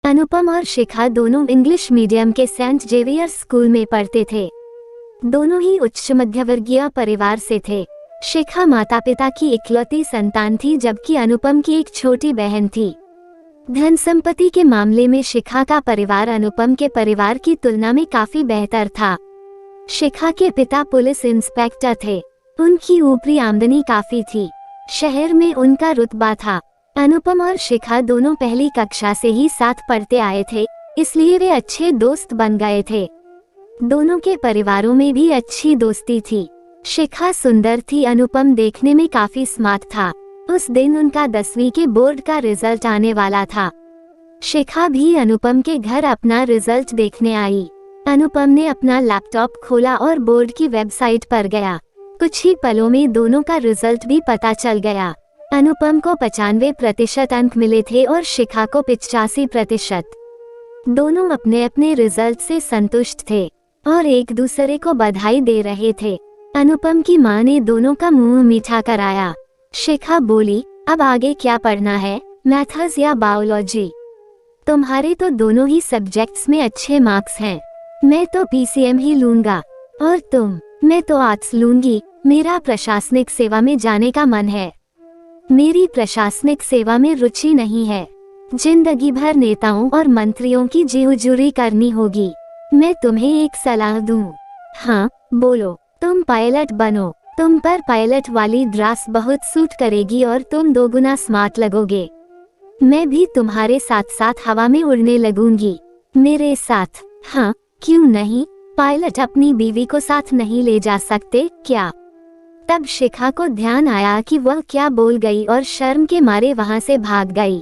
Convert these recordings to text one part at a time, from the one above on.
अनुपम और शिखा दोनों English medium के सेंट जेवियर्स स्कूल में पढ़ते थे। दोनों ही उच्च मध्यवर्गीय परिवार से थे। शिखा माता पिता की इकलौती संतान थी, जबकि अनुपम की एक छोटी बहन थी। धन संपत्ति के मामले में शिखा का परिवार अनुपम के परिवार की तुलना में काफी बेहतर था। शिखा के पिता पुलिस इंस्पेक्टर थे। उनकी ऊपरी आमदनी काफी थी। शहर में उनका रुतबा था। अनुपम और शिखा दोनों पहली कक्षा से ही साथ पढ़ते आए थे, इसलिए वे अच्छे दोस्त बन गए थे। दोनों के परिवारों में भी अच्छी दोस्ती थी। शिखा सुंदर थी, अनुपम देखने में काफी स्मार्ट था। उस दिन उनका 10वीं के बोर्ड का रिजल्ट आने वाला था। शिखा भी अनुपम के घर अपना रिजल्ट देखने आई। अनुपम ने अपना लैपटॉप खोला और बोर्ड की वेबसाइट पर गया। कुछ ही पलों में दोनों का रिजल्ट भी पता चल गया। अनुपम को 95% अंक मिले थे और शिखा को 85%। दोनों अपने अपने रिजल्ट से संतुष्ट थे और एक दूसरे को बधाई दे रहे थे। अनुपम की मां ने दोनों का मुंह मीठा कराया। शिखा बोली, अब आगे क्या पढ़ना है, मैथ्स या बायोलॉजी? तुम्हारे तो दोनों ही सब्जेक्ट्स में अच्छे मार्क्स हैं। मैं तो पीसीएम ही लूंगा। और तुम? मैं तो आर्ट्स लूंगी। मेरा प्रशासनिक सेवा में जाने का मन है। मेरी प्रशासनिक सेवा में रुचि नहीं है। जिंदगी भर नेताओं और मंत्रियों की जी हुजूरी करनी होगी। मैं तुम्हें एक सलाह दूं। हाँ, बोलो। तुम पायलट बनो। तुम पर पायलट वाली ड्रेस बहुत सूट करेगी और तुम दोगुना स्मार्ट लगोगे। मैं भी तुम्हारे साथ साथ हवा में उड़ने लगूंगी। मेरे साथ? हाँ, क्यों नहीं। पायलट अपनी बीवी को साथ नहीं ले जा सकते क्या? तब शिखा को ध्यान आया कि वह क्या बोल गई और शर्म के मारे वहां से भाग गई।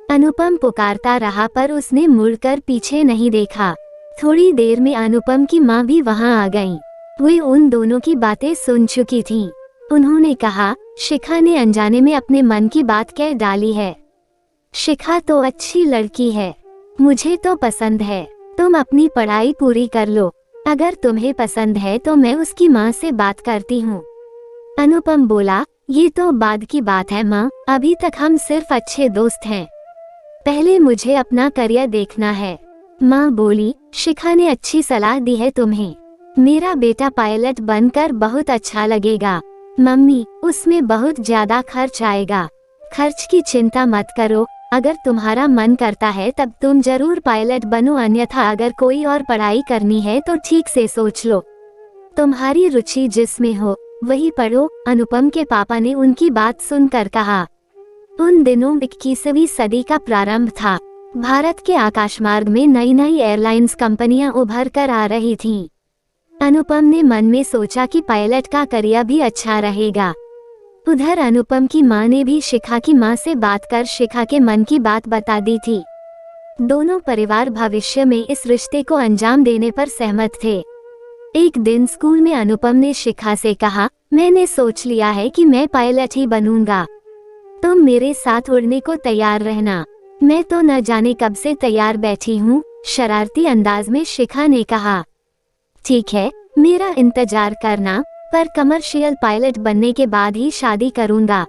अनुपम पुकारता रहा पर उसने मुड़कर पीछे नहीं देखा। थोड़ी देर में अनुपम की माँ भी वहां आ गईं। वे उन दोनों की बातें सुन चुकी थीं। उन्होंने कहा, शिखा ने अनजाने में अपने मन की बात कह डाली है। शिखा तो अच्छी लड़की है। मुझे तो पसंद है। तुम अपनी पढ़ाई पूरी कर लो। अगर तुम्हें पसंद है तो मैं उसकी माँ से बात करती हूँ। अनुपम बोला, ये तो बाद की बात है माँ, अभी तक हम सिर्फ अच्छे दोस्त हैं। पहले मुझे अपना करियर देखना है। माँ बोली, शिखा ने अच्छी सलाह दी है तुम्हें। मेरा बेटा पायलट बनकर बहुत अच्छा लगेगा। मम्मी, उसमें बहुत ज्यादा खर्च आएगा। खर्च की चिंता मत करो। अगर तुम्हारा मन करता है तब तुम जरूर पायलट बनो, अन्यथा अगर कोई और पढ़ाई करनी है तो ठीक से सोच लो। तुम्हारी रुचि जिसमें हो वही पढ़ो। अनुपम के पापा ने उनकी बात सुनकर कहा। उन दिनों 21वीं सदी का प्रारंभ था। भारत के आकाशमार्ग में नई नई एयरलाइंस कंपनियां उभर कर आ रही थीं। अनुपम ने मन में सोचा कि पायलट का करियर भी अच्छा रहेगा। उधर अनुपम की मां ने भी शिखा की मां से बात कर शिखा के मन की बात बता दी थी। दोनों परिवार भविष्य में इस रिश्ते को अंजाम देने पर सहमत थे। एक दिन स्कूल में अनुपम ने शिखा से कहा, मैंने सोच लिया है कि मैं पायलट ही बनूंगा। तुम मेरे साथ उड़ने को तैयार रहना। मैं तो न जाने कब से तैयार बैठी हूँ, शरारती अंदाज में शिखा ने कहा। ठीक है, मेरा इंतजार करना, पर कमर्शियल पायलट बनने के बाद ही शादी करूंगा।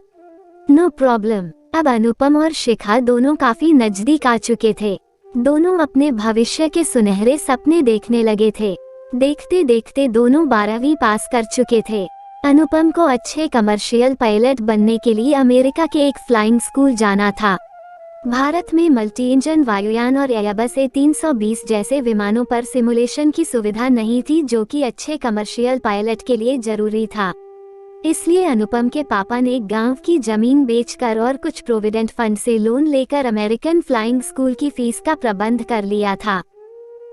No problem. अब अनुपम और शिखा दोनों काफी नजदीक आ चुके थे। दोनों अपने भविष्य के सुनहरे सपने देखने लगे थे। देखते देखते दोनों 12वीं पास कर चुके थे। अनुपम को अच्छे कमर्शियल पायलट बनने के लिए अमेरिका के एक फ्लाइंग स्कूल जाना था। भारत में मल्टी इंजन वायुयान और एयरबस A320 जैसे विमानों पर सिमुलेशन की सुविधा नहीं थी, जो कि अच्छे कमर्शियल पायलट के लिए जरूरी था। इसलिए अनुपम के पापा ने गांव की जमीन बेचकर और कुछ प्रोविडेंट फंड से लोन लेकर अमेरिकन फ्लाइंग स्कूल की फीस का प्रबंध कर लिया था।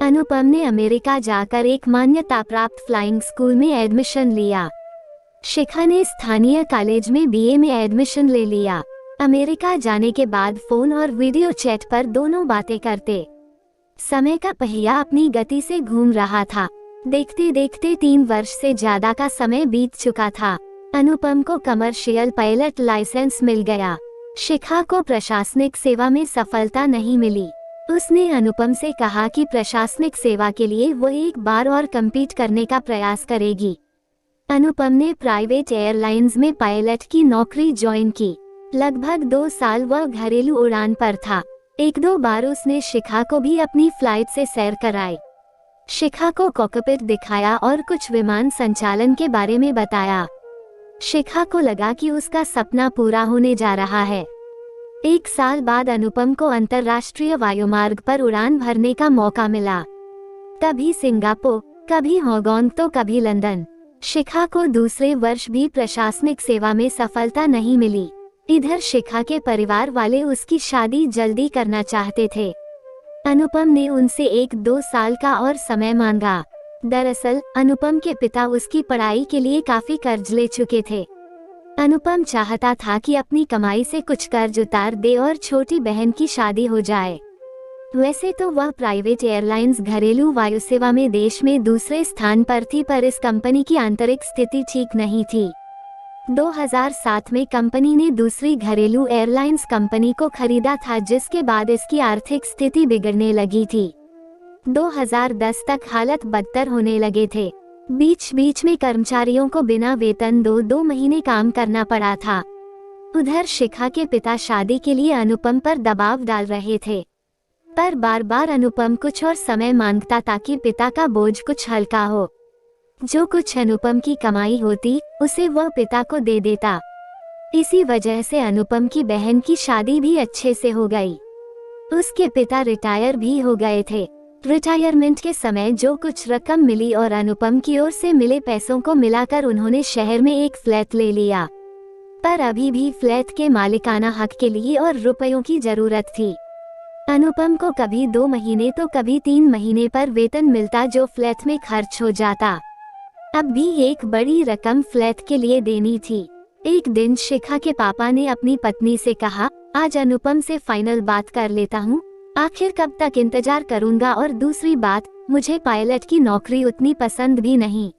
अनुपम ने अमेरिका जाकर एक मान्यता प्राप्त फ्लाइंग स्कूल में एडमिशन लिया। शिखा ने स्थानीय कॉलेज में बीए में एडमिशन ले लिया। अमेरिका जाने के बाद फोन और वीडियो चैट पर दोनों बातें करते। समय का पहिया अपनी गति से घूम रहा था। देखते देखते 3 वर्ष से ज्यादा का समय बीत चुका था। अनुपम को कमर्शियल पायलट लाइसेंस मिल गया। शिखा को प्रशासनिक सेवा में सफलता नहीं मिली। उसने अनुपम से कहा कि प्रशासनिक सेवा के लिए वो एक बार और कम्पीट करने का प्रयास करेगी। अनुपम ने प्राइवेट एयरलाइंस में पायलट की नौकरी ज्वाइन की। लगभग 2 साल वह घरेलू उड़ान पर था। एक दो बार उसने शिखा को भी अपनी फ्लाइट से सैर कराई, शिखा को कॉकपिट दिखाया और कुछ विमान संचालन के बारे में बताया। शिखा को लगा कि उसका सपना पूरा होने जा रहा है। 1 साल बाद अनुपम को अंतर्राष्ट्रीय वायुमार्ग पर उड़ान भरने का मौका मिला। कभी सिंगापुर, कभी हांगकांग तो कभी लंदन। शिखा को दूसरे वर्ष भी प्रशासनिक सेवा में सफलता नहीं मिली। इधर शिखा के परिवार वाले उसकी शादी जल्दी करना चाहते थे। अनुपम ने उनसे 1-2 साल का और समय मांगा। दरअसल अनुपम के पिता उसकी पढ़ाई के लिए काफी कर्ज ले चुके थे। अनुपम चाहता था कि अपनी कमाई से कुछ कर्ज उतार दे और छोटी बहन की शादी हो जाए। वैसे तो वह प्राइवेट एयरलाइंस घरेलू वायुसेवा में देश में दूसरे स्थान पर थी, पर इस कंपनी की आंतरिक स्थिति ठीक नहीं थी। 2007 में कंपनी ने दूसरी घरेलू एयरलाइंस कंपनी को खरीदा था, जिसके बाद इसकी आर्थिक स्थिति बिगड़ने लगी थी। 2010 तक हालत बदतर होने लगे थे। बीच बीच में कर्मचारियों को बिना वेतन 2-2 महीने काम करना पड़ा था। उधर शिखा के पिता शादी के लिए अनुपम पर दबाव डाल रहे थे, पर बार बार अनुपम कुछ और समय मांगता ताकि पिता का बोझ कुछ हल्का हो। जो कुछ अनुपम की कमाई होती उसे वह पिता को दे देता। इसी वजह से अनुपम की बहन की शादी भी अच्छे से हो गई। उसके पिता रिटायर भी हो गए थे। रिटायरमेंट के समय जो कुछ रकम मिली और अनुपम की ओर से मिले पैसों को मिलाकर उन्होंने शहर में एक फ्लैट ले लिया, पर अभी भी फ्लैट के मालिकाना हक के लिए और रुपयों की जरूरत थी। अनुपम को कभी 2 महीने तो कभी 3 महीने पर वेतन मिलता, जो फ्लैट में खर्च हो जाता। अब भी एक बड़ी रकम फ्लैट के लिए देनी थी। एक दिन शिखा के पापा ने अपनी पत्नी से कहा, आज अनुपम से फाइनल बात कर लेता हूँ, आखिर कब तक इंतजार करूंगा। और दूसरी बात, मुझे पायलट की नौकरी उतनी पसंद भी नहीं।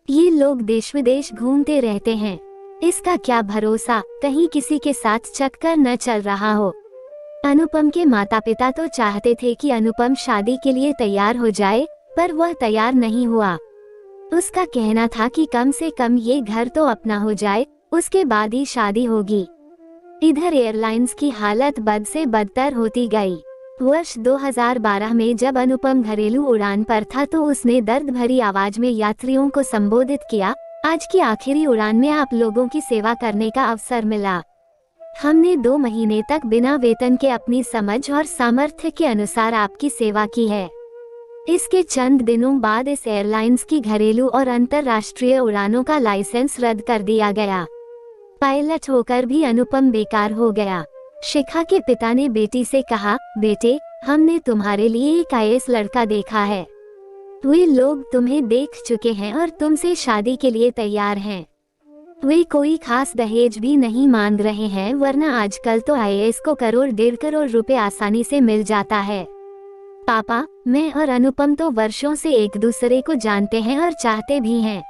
ये लोग देश विदेश घूमते रहते हैं, इसका क्या भरोसा, कहीं किसी के साथ चक्कर न चल रहा हो। अनुपम के माता पिता तो चाहते थे कि अनुपम शादी के लिए तैयार हो जाए, पर वह तैयार नहीं हुआ। उसका कहना था कि कम से कम ये घर तो अपना हो जाए, उसके बाद ही शादी होगी। इधर एयरलाइंस की हालत बद से बदतर होती गई। वर्ष 2012 में जब अनुपम घरेलू उड़ान पर था तो उसने दर्द भरी आवाज में यात्रियों को संबोधित किया, आज की आखिरी उड़ान में आप लोगों की सेवा करने का अवसर मिला। हमने 2 महीने तक बिना वेतन के अपनी समझ और सामर्थ्य के अनुसार आपकी सेवा की है। इसके चंद दिनों बाद इस एयरलाइंस की घरेलू और अंतर्राष्ट्रीय उड़ानों का लाइसेंस रद्द कर दिया गया। पायलट होकर भी अनुपम बेकार हो गया। शिखा के पिता ने बेटी से कहा, बेटे, हमने तुम्हारे लिए एक आईएएस लड़का देखा है। वे लोग तुम्हें देख चुके हैं और तुमसे शादी के लिए तैयार हैं। वे कोई खास दहेज भी नहीं मांग रहे हैं, वरना आजकल तो आईएएस को 1-1.5 करोड़ रुपए आसानी से मिल जाता है। पापा, मैं और अनुपम तो वर्षों से एक दूसरे को जानते हैं और चाहते भी हैं।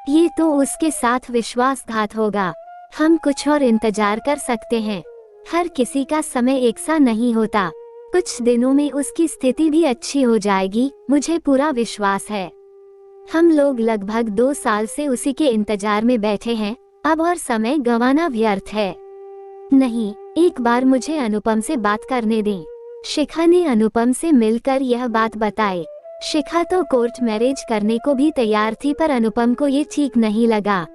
ये तो उसके साथ विश्वासघात होगा। हम कुछ और इंतजार कर सकते हैं। हर किसी का समय एक सा नहीं होता। कुछ दिनों में उसकी स्थिति भी अच्छी हो जाएगी, मुझे पूरा विश्वास है। हम लोग लगभग 2 साल से उसी के इंतजार में बैठे हैं, अब और समय गंवाना व्यर्थ है। नहीं, एक बार मुझे अनुपम से बात करने दें। शिखा ने अनुपम से मिलकर यह बात बताई। शिखा तो कोर्ट मैरिज करने को भी तैयार थी, पर अनुपम को ये ठीक नहीं लगा।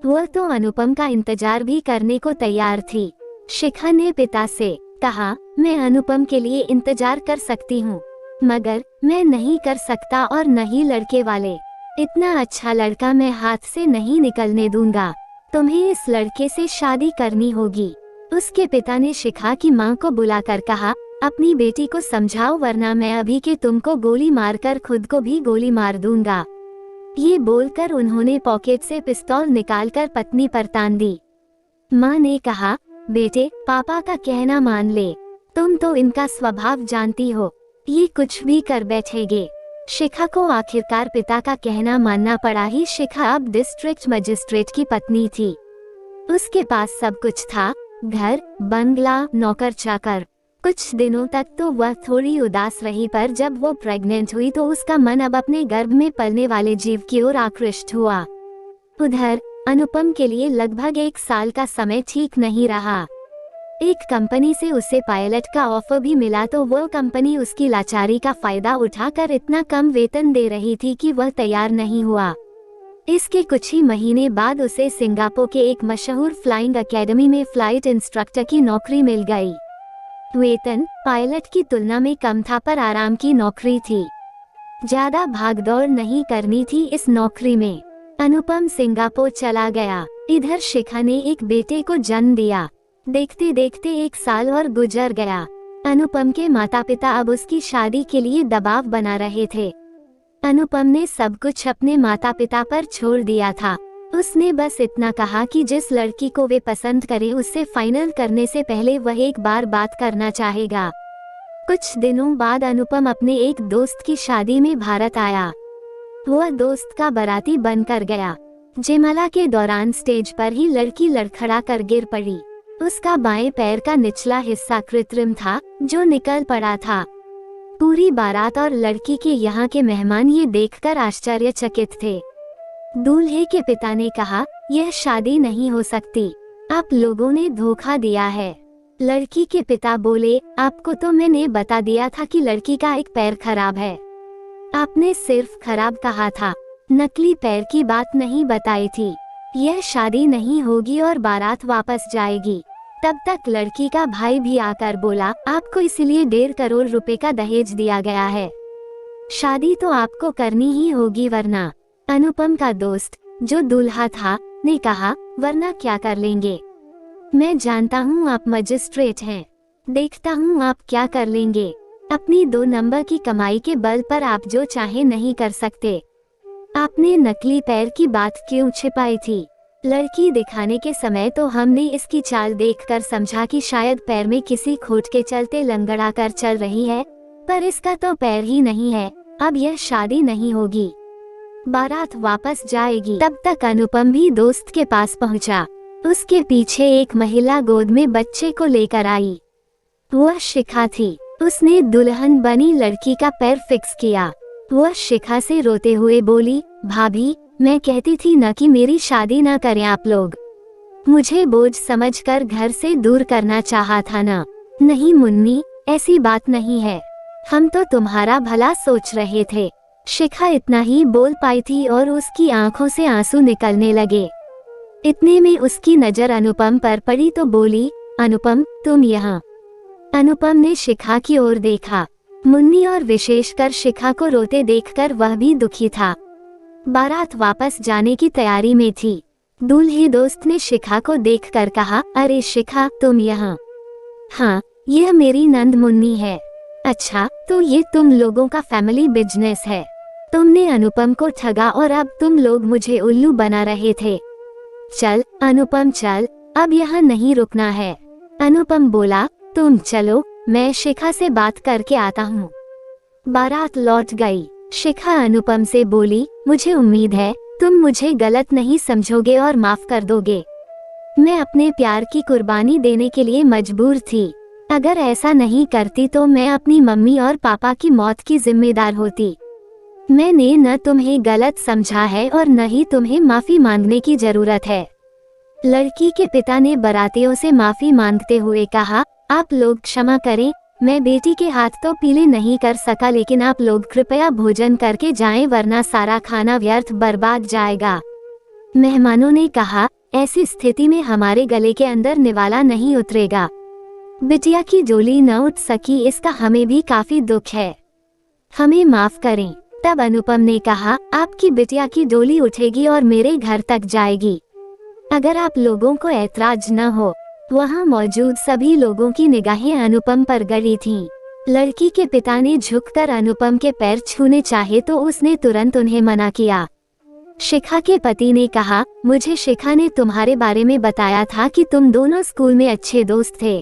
वह तो अनुपम का इंतजार भी करने को तैयार थी। शिखा ने पिता से कहा, मैं अनुपम के लिए इंतजार कर सकती हूँ, मगर मैं नहीं कर सकता और नहीं लड़के वाले। इतना अच्छा लड़का मैं हाथ से नहीं निकलने दूंगा। तुम्हें इस लड़के से शादी करनी होगी। उसके पिता ने शिखा की मां को बुलाकर कहा, अपनी बेटी को समझाओ, वरना मैं अभी के तुमको गोली मारकर खुद को भी गोली मार दूंगा। ये बोलकर उन्होंने पॉकेट से पिस्तौल निकालकर पत्नी पर तान दी। मां ने कहा, बेटे, पापा का कहना मान ले, तुम तो इनका स्वभाव जानती हो, ये कुछ भी कर बैठेगे। शिखा को आखिरकार पिता का कहना मानना पड़ा ही। शिखा अब डिस्ट्रिक्ट मजिस्ट्रेट की पत्नी थी। उसके पास सब कुछ था, घर, बंगला, नौकर चाकर। कुछ दिनों तक तो वह थोड़ी उदास रही, पर जब वो प्रेग्नेंट हुई तो उसका मन अब अपने गर्भ में पलने वाले जीव की ओर आकृष्ट हुआ। उधर अनुपम के लिए लगभग 1 साल का समय ठीक नहीं रहा। एक कंपनी से उसे पायलट का ऑफर भी मिला तो वह कंपनी उसकी लाचारी का फायदा उठाकर इतना कम वेतन दे रही थी कि वह तैयार नहीं हुआ। इसके कुछ ही महीने बाद उसे सिंगापुर के एक मशहूर फ्लाइंग एकेडमी में फ्लाइट इंस्ट्रक्टर की नौकरी मिल गई। वेतन पायलट की तुलना में कम था पर आराम की नौकरी थी। ज्यादा भागदौड़ नहीं करनी थी इस नौकरी में। अनुपम सिंगापुर चला गया। इधर शिखा ने एक बेटे को जन्म दिया। देखते देखते 1 साल और गुजर गया। अनुपम के माता पिता अब उसकी शादी के लिए दबाव बना रहे थे। अनुपम ने सब कुछ अपने माता पिता पर छोड़ दिया था। उसने बस इतना कहा कि जिस लड़की को वे पसंद करें उससे फाइनल करने से पहले वह एक बार बात करना चाहेगा। कुछ दिनों बाद अनुपम अपने एक दोस्त की शादी में भारत आया। वह दोस्त का बाराती बनकर गया। जयमाला के दौरान स्टेज पर ही लड़की लड़खड़ा कर गिर पड़ी। उसका बाएं पैर का निचला हिस्सा कृत्रिम था जो निकल पड़ा था। पूरी बारात और लड़की के यहाँ के मेहमान ये देखकर आश्चर्यचकित थे। दूल्हे के पिता ने कहा, यह शादी नहीं हो सकती, आप लोगों ने धोखा दिया है। लड़की के पिता बोले, आपको तो मैंने बता दिया था कि लड़की का एक पैर खराब है। आपने सिर्फ खराब कहा था, नकली पैर की बात नहीं बताई थी। यह शादी नहीं होगी और बारात वापस जाएगी। तब तक लड़की का भाई भी आकर बोला, आपको इसलिए 1.5 करोड़ रुपए का दहेज दिया गया है, शादी तो आपको करनी ही होगी वरना। अनुपम का दोस्त जो दूल्हा था ने कहा, वरना क्या कर लेंगे, मैं जानता हूँ आप मजिस्ट्रेट हैं, देखता हूँ आप क्या कर लेंगे। अपनी 2 नंबर की कमाई के बल पर आप जो चाहे नहीं कर सकते। आपने नकली पैर की बात क्यों छिपाई थी? लड़की दिखाने के समय तो हमने इसकी चाल देखकर समझा कि शायद पैर में किसी खोट के चलते लंगड़ा कर चल रही है, पर इसका तो पैर ही नहीं है। अब यह शादी नहीं होगी, बारात वापस जाएगी। तब तक अनुपम भी दोस्त के पास पहुंचा। उसके पीछे एक महिला गोद में बच्चे को लेकर आई। वह शिखा थी। उसने दुल्हन बनी लड़की का पैर फिक्स किया। वह शिखा से रोते हुए बोली, भाभी, मैं कहती थी न कि मेरी शादी न करें आप लोग। मुझे बोझ समझकर घर से दूर करना चाहा था ना। नहीं मुन्नी, ऐसी बात नहीं है, हम तो तुम्हारा भला सोच रहे थे। शिखा इतना ही बोल पाई थी और उसकी आंखों से आंसू निकलने लगे। इतने में उसकी नजर अनुपम पर पड़ी तो बोली, अनुपम तुम यहाँ। अनुपम ने शिखा की ओर देखा। मुन्नी और विशेषकर शिखा को रोते देखकर वह भी दुखी था। बारात वापस जाने की तैयारी में थी। दूल्हे दोस्त ने शिखा को देखकर कहा, अरे शिखा तुम यहाँ? हाँ, यह मेरी नंद मुन्नी है। अच्छा, तो ये तुम लोगों का फैमिली बिजनेस है। तुमने अनुपम को ठगा और अब तुम लोग मुझे उल्लू बना रहे थे। चल अनुपम चल, अब यहाँ नहीं रुकना है। अनुपम बोला, तुम चलो, मैं शिखा से बात करके आता हूँ। बारात लौट गई। शिखा अनुपम से बोली, मुझे उम्मीद है तुम मुझे गलत नहीं समझोगे और माफ कर दोगे। मैं अपने प्यार की कुर्बानी देने के लिए मजबूर थी। अगर ऐसा नहीं करती तो मैं अपनी मम्मी और पापा की मौत की जिम्मेदार होती। मैंने न तुम्हें गलत समझा है और न ही तुम्हें माफी मांगने की जरूरत है। लड़की के पिता ने बारातियों से माफी मांगते हुए कहा, आप लोग क्षमा करें, मैं बेटी के हाथ तो पीले नहीं कर सका, लेकिन आप लोग कृपया भोजन करके जाएं वरना सारा खाना व्यर्थ बर्बाद जाएगा। मेहमानों ने कहा, ऐसी स्थिति में हमारे गले के अंदर निवाला नहीं उतरेगा। बिटिया की डोली न उठ सकी, इसका हमें भी काफी दुख है, हमें माफ करें। तब अनुपम ने कहा, आपकी बिटिया की डोली उठेगी और मेरे घर तक जाएगी, अगर आप लोगों को ऐतराज न हो। वहां मौजूद सभी लोगों की निगाहें अनुपम पर गड़ी थीं। लड़की के पिता ने झुककर अनुपम के पैर छूने चाहे तो उसने तुरंत उन्हें मना किया। शिखा के पति ने कहा, मुझे शिखा ने तुम्हारे बारे में बताया था कि तुम दोनों स्कूल में अच्छे दोस्त थे,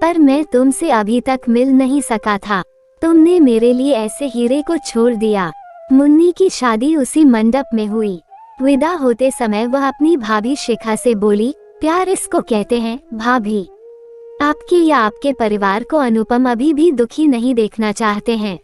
पर मैं तुमसे अभी तक मिल नहीं सका था। तुमने मेरे लिए ऐसे हीरे को छोड़ दिया। मुन्नी की शादी उसी मंडप में हुई। विदा होते समय वह अपनी भाभी शिखा से बोली, प्यार इसको कहते हैं भाभी। आपके या आपके परिवार को अनुपम अभी भी दुखी नहीं देखना चाहते हैं।